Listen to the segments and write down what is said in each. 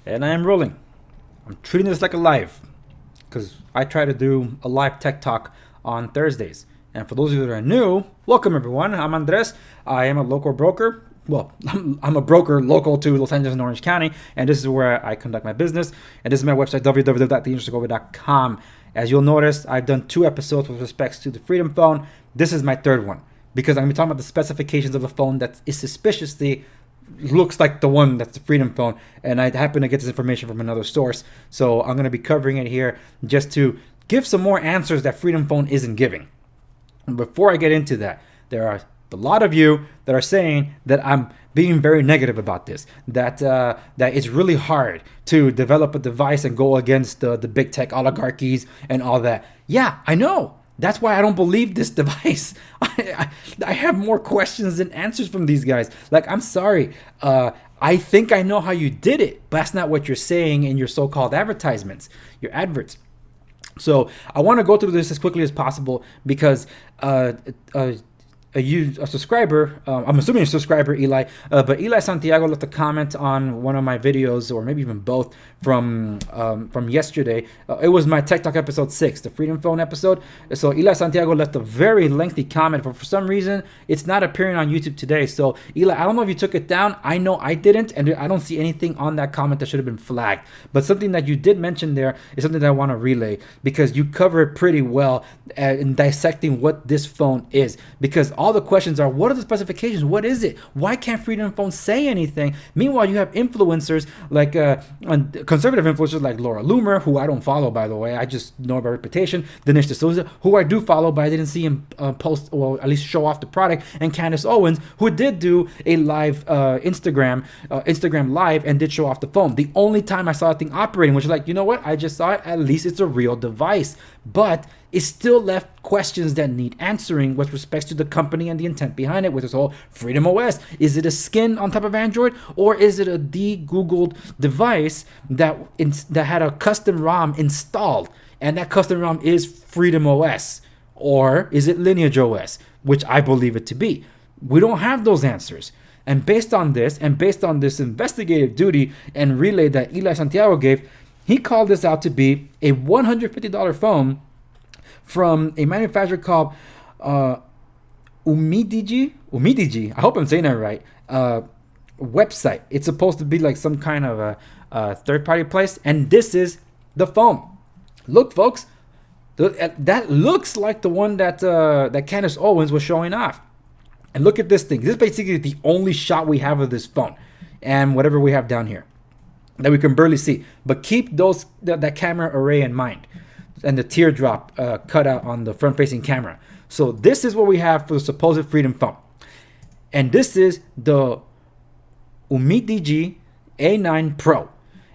And I am rolling. I'm treating this like a live because I try to do a live tech talk on Thursdays. And for those of you that are new, welcome everyone. I'm Andres. I am a local broker. Well, I'm a broker local to Los Angeles and Orange County, and this is where I conduct my business. And this is my website, www.theandressegovia.com. As you'll notice, I've done 2 episodes with respects to the Freedom phone. This is my 3rd one because I'm going to be talking about the specifications of a phone that is suspiciously looks like the one that's the Freedom phone, and I happen to get this information from another source, so I'm going to be covering it here just to give some more answers that Freedom phone isn't giving. And before I get into that, there are a lot of you that are saying that I'm being very negative about this, that it's really hard to develop a device and go against the big tech oligarchies and all that. Yeah, I know. That's why I don't believe this device. I have more questions than answers from these guys. Like, I'm sorry. I think I know how you did it, but that's not what you're saying in your so-called advertisements, your adverts. So I want to go through this as quickly as possible because a subscriber, I'm assuming a subscriber, Eli, but Eli Santiago left a comment on one of my videos, or maybe even both, from yesterday. It was my Tech Talk episode 6, the Freedom Phone episode. So Eli Santiago left a very lengthy comment, but for some reason, it's not appearing on YouTube today. So Eli, I don't know if you took it down. I know I didn't, and I don't see anything on that comment that should have been flagged. But something that you did mention there is something that I want to relay because you cover it pretty well in dissecting what this phone is. Because all the questions are, what are the specifications? What is it? Why can't Freedom Phone say anything? Meanwhile, you have influencers like conservative influencers like Laura Loomer, who I don't follow, by the way. I just know by reputation. Dinesh D'Souza, who I do follow, but I didn't see him post, or at least show off the product. And Candace Owens, who did do a live Instagram live and did show off the phone. The only time I saw that thing operating, which is like, you know what? I just saw it. At least it's a real device. But it still left questions that need answering with respects to the company and the intent behind it with this whole FreedomOS. Is it a skin on top of Android, or is it a de-Googled device that had a custom ROM installed, and that custom ROM is FreedomOS? Or is it Lineage OS, which I believe it to be? We don't have those answers. And based on this, and based on this investigative duty and relay that Eli Santiago gave, he called this out to be a $150 phone from a manufacturer called Umidigi. I hope I'm saying that right. Website. It's supposed to be like some kind of a third-party place, and this is the phone. Look, folks, that looks like the one that Candace Owens was showing off. And look at this thing. This is basically the only shot we have of this phone, and whatever we have down here that we can barely see. But keep that camera array in mind, and the teardrop cutout on the front-facing camera. So this is what we have for the supposed Freedom phone. And this is the Umidigi A9 Pro.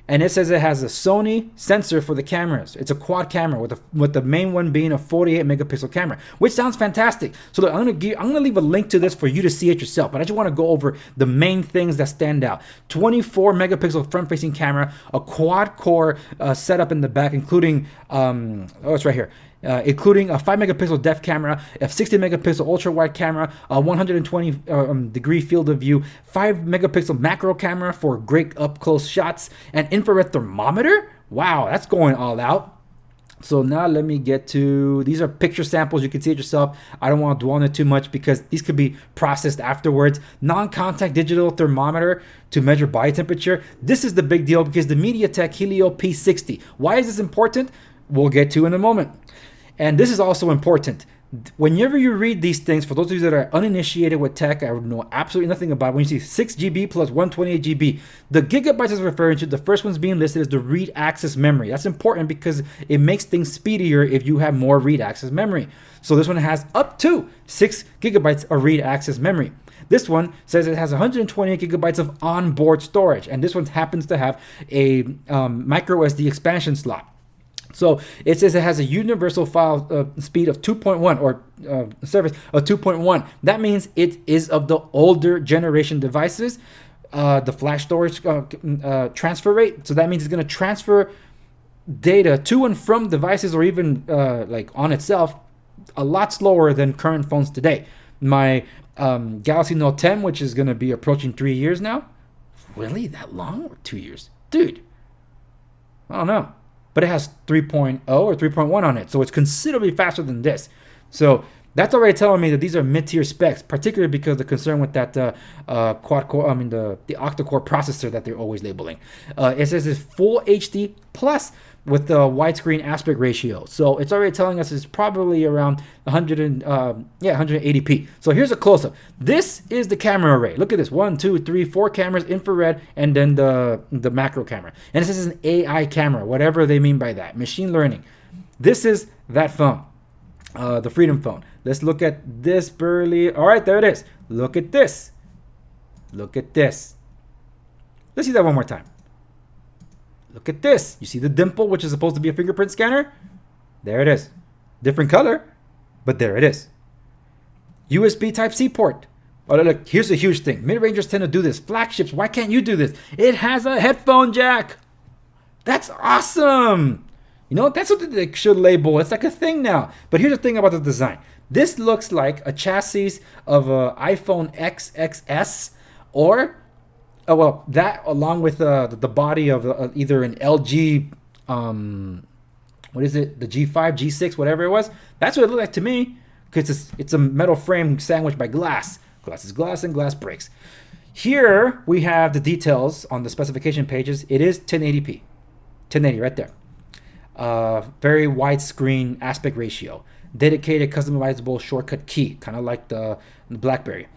And it says it has a Sony sensor for the cameras. It's a quad camera with the main one being a 48 megapixel camera, which sounds fantastic. So look, I'm gonna leave a link to this for you to see it yourself. But I just want to go over the main things that stand out. 24 megapixel front-facing camera, a quad core setup in the back, including it's right here. Including a 5 megapixel depth camera, a 60 megapixel ultra wide camera, a 120 degree field of view, 5 megapixel macro camera for great up close shots, an infrared thermometer. Wow, that's going all out. So now let me get to, these are picture samples. You can see it yourself. I don't want to dwell on it too much because these could be processed afterwards. Non-contact digital thermometer to measure body temperature. This is the big deal because the MediaTek Helio P60. Why is this important? We'll get to in a moment. And this is also important. Whenever you read these things, for those of you that are uninitiated with tech, I would know absolutely nothing about it. When you see 6 GB plus 128 GB, the gigabytes is referring to, the first one's being listed as the read access memory. That's important because it makes things speedier if you have more read access memory. So this one has up to 6 gigabytes of read access memory. This one says it has 128 gigabytes of onboard storage, and this one happens to have a micro SD expansion slot. So it says it has a universal file speed of 2.1 or service of 2.1. That means it is of the older generation devices, the flash storage transfer rate. So that means it's going to transfer data to and from devices, or even like on itself, a lot slower than current phones today. My Galaxy Note 10, which is going to be approaching 3 years now. Really? That long? Or 2 years? Dude, I don't know. But it has 3.0 or 3.1 on it. So it's considerably faster than this. So that's already telling me that these are mid-tier specs, particularly because of the concern with that quad-core, the octa-core processor that they're always labeling. It says it's full HD plus with the widescreen aspect ratio. So it's already telling us it's probably around 180p. So here's a close-up. This is the camera array. Look at this. 1, 2, 3, 4 cameras, infrared, and then the macro camera. And this is an AI camera, whatever they mean by that. Machine learning. This is that phone. The Freedom phone. Let's look at this burly. All right, there it is. Look at this. Look at this. Let's see that one more time. Look at this. You see the dimple, which is supposed to be a fingerprint scanner? There it is. Different color, but there it is. USB Type-C port. Oh, look, here's a huge thing. Mid-rangers tend to do this. Flagships, why can't you do this? It has a headphone jack. That's awesome. You know, that's what they should label. It's like a thing now. But here's the thing about the design. This looks like a chassis of an iPhone XXS, or, oh well, that along with the body of either an LG, what is it, the G5, G6, whatever it was. That's what it looked like to me, because it's a metal frame sandwiched by glass. Glass is glass and glass breaks. Here we have the details on the specification pages. It is 1080p, 1080 right there. Very widescreen aspect ratio, dedicated customizable shortcut key, kind of like the BlackBerry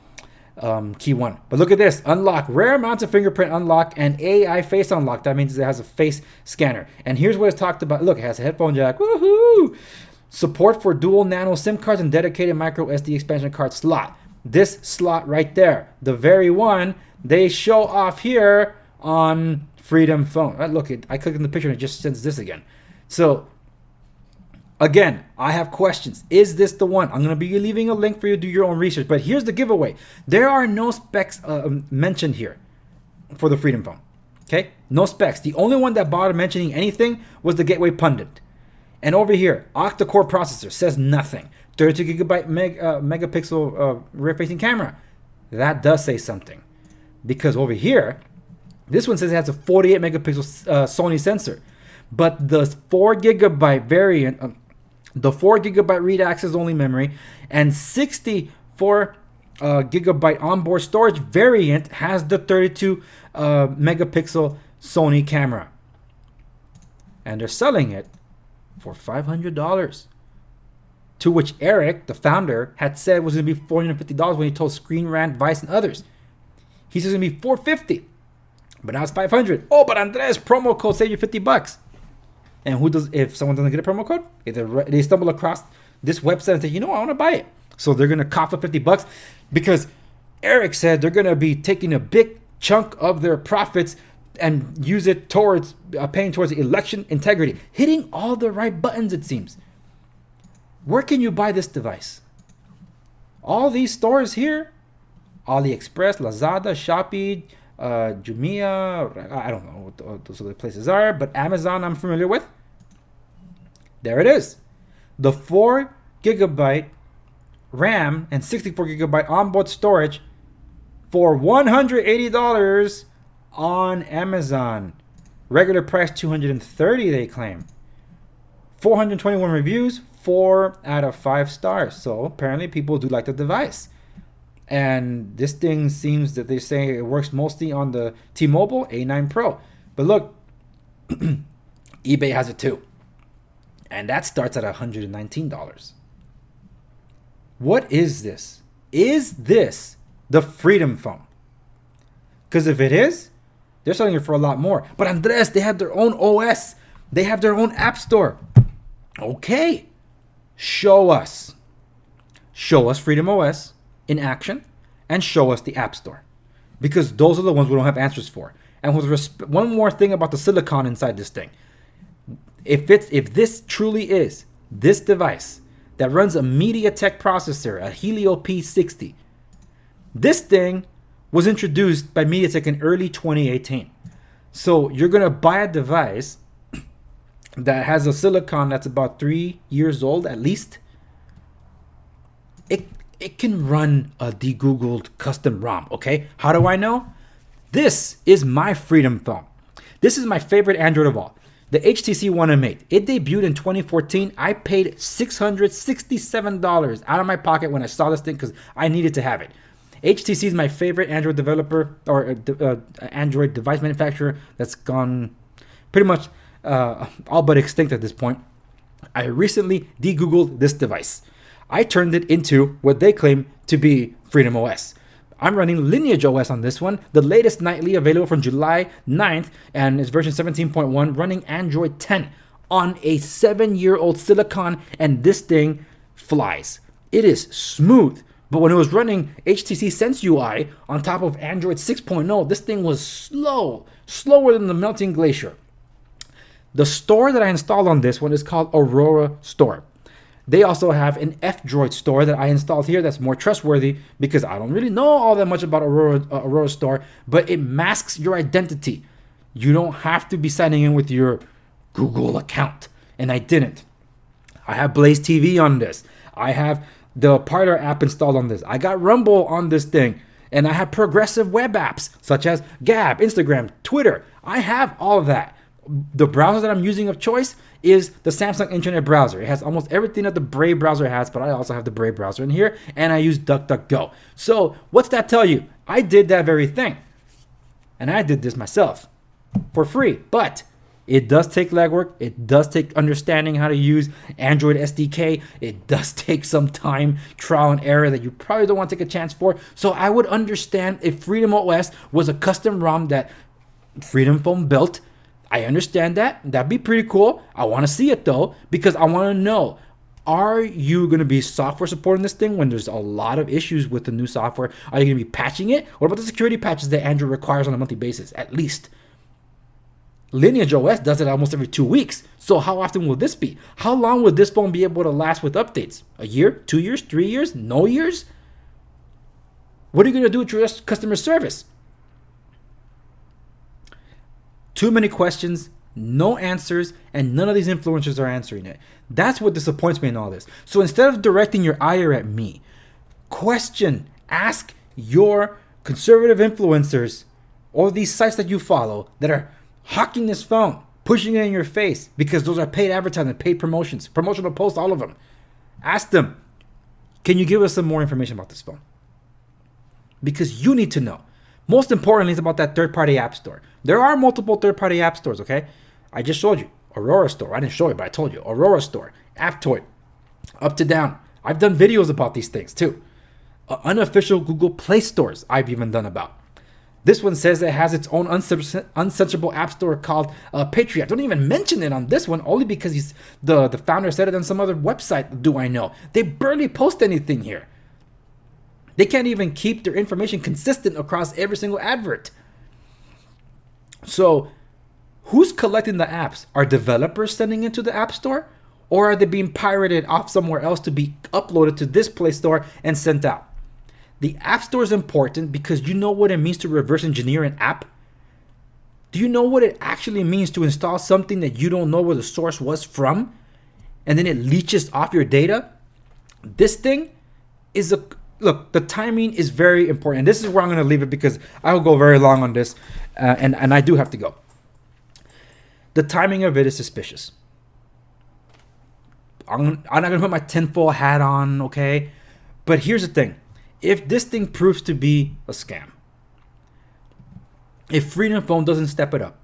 key 1. But look at this: unlock, rare mounted fingerprint unlock, and AI face unlock. That means it has a face scanner. And here's what it's talked about. Look, it has a headphone jack. Woohoo! Support for dual nano SIM cards and dedicated micro SD expansion card slot. This slot right there, the very one they show off here on Freedom phone. Look, I click on the picture and it just sends this again. So, again, I have questions. Is this the one? I'm going to be leaving a link for you to do your own research. But here's the giveaway. There are no specs mentioned here for the Freedom phone. Okay? No specs. The only one that bothered mentioning anything was the Gateway Pundit. And over here, octa-core processor says nothing. 32 gigabyte megapixel rear-facing camera. That does say something. Because over here, this one says it has a 48 megapixel Sony sensor. But the 4 gigabyte variant, the 4 gigabyte read access only memory, and 64 gigabyte onboard storage variant has the 32 megapixel Sony camera. And they're selling it for $500. To which Eric, the founder, had said was going to be $450 when he told Screen Rant, Vice, and others. He says it's going to be $450. But now it's $500. Oh, but Andres, promo code save you $50. And who does, if someone doesn't get a promo code, if they stumble across this website and say, you know, I want to buy it. So they're going to cough up $50 because Eric said they're going to be taking a big chunk of their profits and use it towards paying towards election integrity, hitting all the right buttons, it seems. Where can you buy this device? All these stores here, AliExpress, Lazada, Shopee, Jumia, I don't know what those other places are, but Amazon I'm familiar with. There it is. The 4 gigabyte RAM and 64 gigabyte onboard storage for $180 on Amazon. Regular price $230, they claim. 421 reviews, 4 out of 5 stars. So apparently people do like the device. And this thing seems that they say it works mostly on the T-Mobile A9 Pro. But look, eBay has it too. And that starts at $119. What is this? Is this the Freedom phone? Because if it is, they're selling it for a lot more. But Andres, they have their own OS. They have their own app store. Okay. Show us. Show us FreedomOS in action and show us the app store, because those are the ones we don't have answers for. And with one more thing about the silicon inside this thing, if this truly is this device that runs a MediaTek processor, a Helio P60, this thing was introduced by MediaTek in early 2018. So you're gonna buy a device that has a silicon that's about 3 years old at least. It can run a de-googled custom ROM, okay? How do I know? This is my Freedom phone. This is my favorite Android of all. The HTC One M8, it debuted in 2014. I paid $667 out of my pocket when I saw this thing because I needed to have it. HTC is my favorite Android developer or Android device manufacturer that's gone pretty much all but extinct at this point. I recently de-googled this device. I turned it into what they claim to be FreedomOS. I'm running Lineage OS on this one, the latest nightly, available from July 9th, and it's version 17.1, running Android 10 on a 7-year-old Silicon, and this thing flies. It is smooth, but when it was running HTC Sense UI on top of Android 6.0, this thing was slower than the melting glacier. The store that I installed on this one is called Aurora Store. They also have an F-Droid store that I installed here that's more trustworthy because I don't really know all that much about Aurora Store, but it masks your identity. You don't have to be signing in with your Google account, and I didn't. I have Blaze TV on this. I have the Parler app installed on this. I got Rumble on this thing, and I have progressive web apps such as Gab, Instagram, Twitter. I have all of that. The browser that I'm using of choice is the Samsung Internet Browser. It has almost everything that the Brave browser has, but I also have the Brave browser in here, and I use DuckDuckGo. So what's that tell you? I did that very thing, and I did this myself for free, but it does take legwork. It does take understanding how to use Android SDK. It does take some time, trial and error that you probably don't want to take a chance for. So I would understand if FreedomOS was a custom ROM that Freedom Phone built. I understand that. That'd be pretty cool. I want to see it though, because I want to know, are you going to be software supporting this thing when there's a lot of issues with the new software? Are you going to be patching it? What about the security patches that Android requires on a monthly basis, at least? Lineage OS does it almost every 2 weeks. So how often will this be? How long will this phone be able to last with updates? A year? 2 years? 3 years? No years? What are you going to do with your customer service? Too many questions, no answers, and none of these influencers are answering it. That's what disappoints me in all this. So instead of directing your ire at me, question, ask your conservative influencers or these sites that you follow that are hawking this phone, pushing it in your face, because those are paid advertising, paid promotions, promotional posts, all of them. Ask them, can you give us some more information about this phone? Because you need to know. Most importantly, it's about that third-party app store. There are multiple third-party app stores, okay? I just showed you. Aurora Store. I didn't show you, but I told you. Aurora Store. Aptoid. Up to down. I've done videos about these things, too. Unofficial Google Play stores I've even done about. This one says it has its own uncensorable app store called Patriot. Don't even mention it on this one, only because the founder said it on some other website, do I know. They barely post anything here. They can't even keep their information consistent across every single advert. So, who's collecting the apps? Are developers sending it to the App Store? Or are they being pirated off somewhere else to be uploaded to this Play Store and sent out? The App Store is important because you know what it means to reverse engineer an app? Do you know what it actually means to install something that you don't know where the source was from? And then it leeches off your data? This thing is a... Look, the timing is very important. And this is where I'm going to leave it because I will go very long on this. And I do have to go. The timing of it is suspicious. I'm not going to put my tinfoil hat on, okay? But here's the thing. If this thing proves to be a scam, if Freedom Phone doesn't step it up,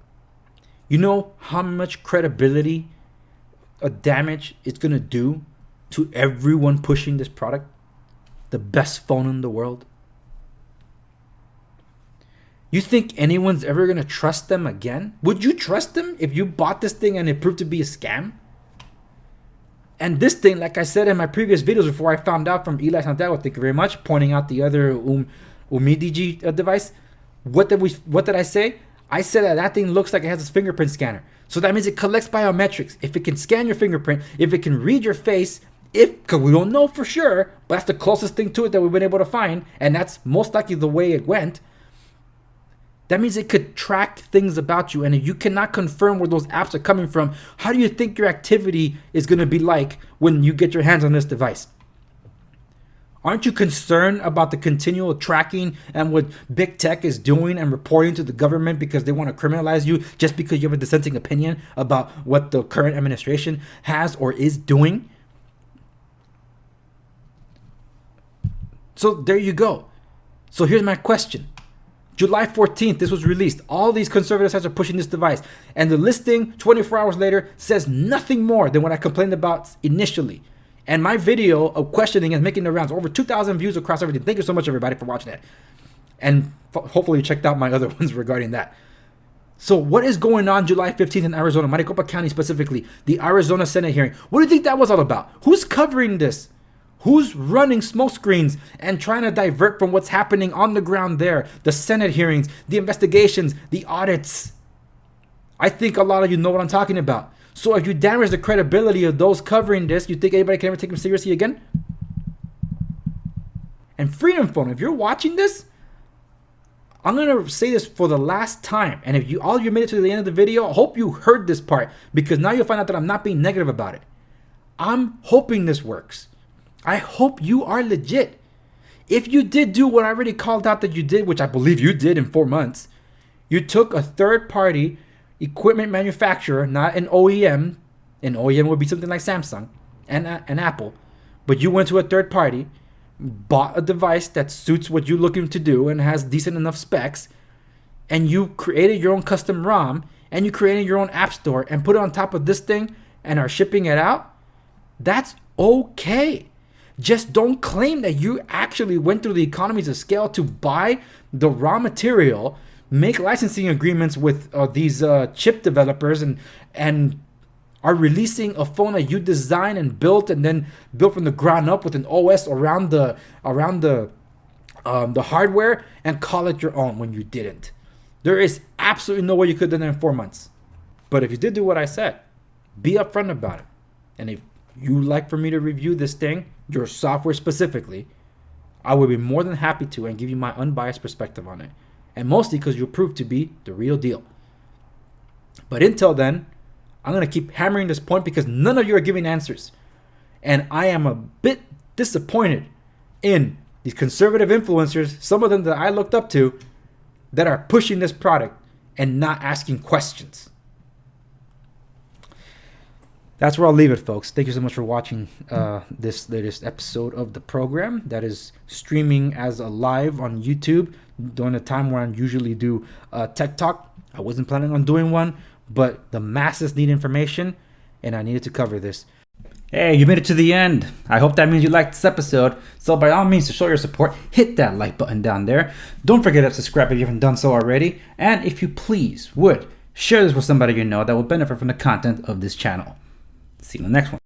you know how much credibility a damage it's going to do to everyone pushing this product? The best phone in the world. You think anyone's ever going to trust them again? Would you trust them if you bought this thing and it proved to be a scam? And this thing, like I said in my previous videos before I found out from Eli Santiago, thank you very much, pointing out the other Umidigi device. What did I say? I said that thing looks like it has a fingerprint scanner. So that means it collects biometrics. If it can scan your fingerprint, if it can read your face, because we don't know for sure, but that's the closest thing to it that we've been able to find, and that's most likely the way it went. That means it could track things about you, and if you cannot confirm where those apps are coming from, how do you think your activity is going to be like when you get your hands on this device? Aren't you concerned about the continual tracking and what big tech is doing and reporting to the government because they want to criminalize you just because you have a dissenting opinion about what the current administration has or is doing? So there you go. So here's my question. July 14th, this was released. All these conservative sites are pushing this device. And the listing 24 hours later says nothing more than what I complained about initially. And my video of questioning is making the rounds. Over 2,000 views across everything. Thank you so much, everybody, for watching that. And hopefully you checked out my other ones regarding that. So what is going on July 15th in Arizona, Maricopa County specifically, the Arizona Senate hearing? What do you think that was all about? Who's covering this? Who's running smoke screens and trying to divert from what's happening on the ground there? The Senate hearings, the investigations, the audits. I think a lot of you know what I'm talking about. So if you damage the credibility of those covering this, you think anybody can ever take them seriously again? And Freedom Phone, if you're watching this, I'm going to say this for the last time. And if all you made it to the end of the video, I hope you heard this part, because now you'll find out that I'm not being negative about it. I'm hoping this works. I hope you are legit. If you did do what I already called out that you did, which I believe you did in 4 months, you took a third-party equipment manufacturer, not an OEM. An OEM would be something like Samsung and Apple. But you went to a third party, bought a device that suits what you're looking to do and has decent enough specs, and you created your own custom ROM, and you created your own app store and put it on top of this thing and are shipping it out. That's okay. Just don't claim that you actually went through the economies of scale to buy the raw material, make licensing agreements with these chip developers, and are releasing a phone that you designed and built and then built from the ground up with an OS around the hardware and call it your own when you didn't. There is absolutely no way you could have done that in 4 months. But if you did do what I said, be upfront about it. And if you like for me to review this thing, your software specifically, I would be more than happy to and give you my unbiased perspective on it. And mostly because you'll prove to be the real deal. But until then, I'm going to keep hammering this point because none of you are giving answers. And I am a bit disappointed in these conservative influencers, some of them that I looked up to, that are pushing this product and not asking questions. That's where I'll leave it, folks. Thank you so much for watching this latest episode of the program that is streaming as a live on YouTube during the time where I usually do Tech Talk. I wasn't planning on doing one, but the masses need information, and I needed to cover this. Hey, you made it to the end. I hope that means you liked this episode. So by all means, to show your support, hit that like button down there. Don't forget to subscribe if you haven't done so already. And if you please would, share this with somebody you know that will benefit from the content of this channel. See you in the next one.